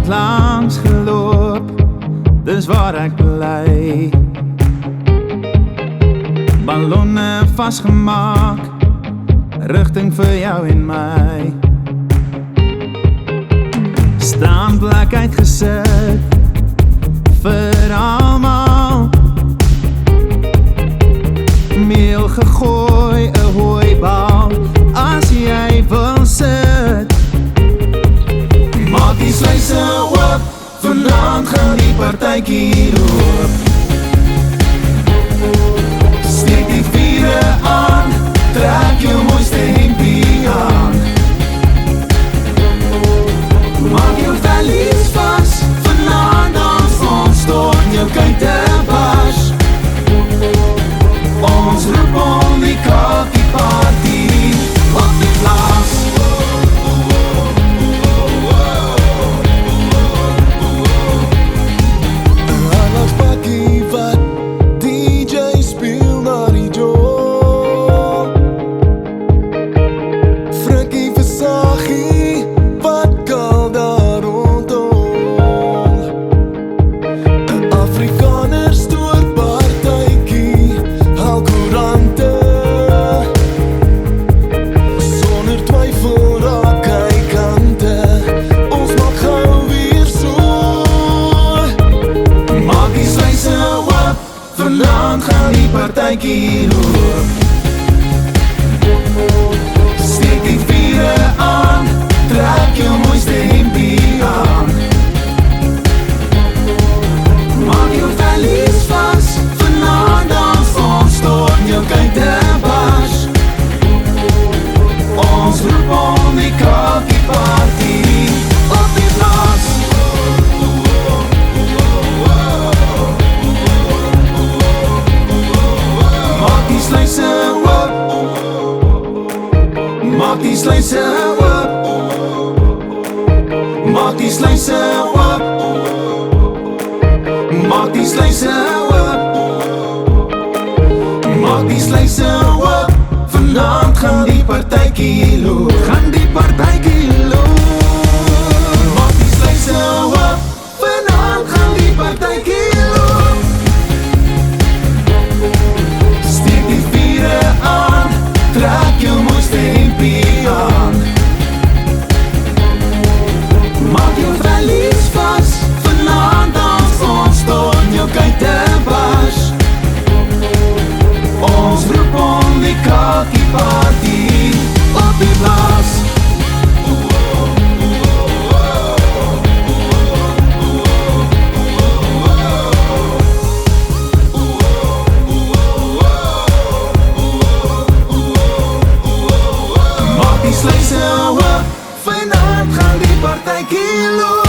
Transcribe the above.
langs geloop, dis waar ek bly. Ballonne vasgemaak, rigting vir jou en my. Standplek uitgesit vir almal, meel gegooi, 'n hooibal as jy wil sit. Maak die sluise oop, vanaand gaan die partytjie loop. Steek die vure aan, trek jou mooiste hempie aan. Maak jou valies vas, vanaand dans ons tot jou kuite bars. Ons roep om die coffee party op die plaas. Alles pakkie wat DJ speel na die job. Frikkie Versaggie, wat kal daar rondom. 'n Afrikaner stoor partytjie, haal koerante. Sonder twyfel raak hy kante, ons maak gou weer so. Maak die sluise oop, vanaand gaan die partytjie loop. Steek die vure aan, trek jou mooiste hempie aan. Maak jou valies vas, vanaand dans ons tot jou kuite bars. Ons roep om die coffee party op die plaas. Maak die sluise oop, maak die sluise oop, maak die sluise oop, maak die sluise oop, maak die sluise oop, vanaand gaan die partytjie loop, gaan die partytjie loop. Maak die sluise oop, vanaand gaan die partytjie loop. Steek die vure aan, trek jou mooiste hempie aan. Maak jou valies vas, vanaand dans ons tot jou kuite bars. Ons roep om die coffee party op die plaas. Maak die sluise oop, vanaand gaan die partytjie loop.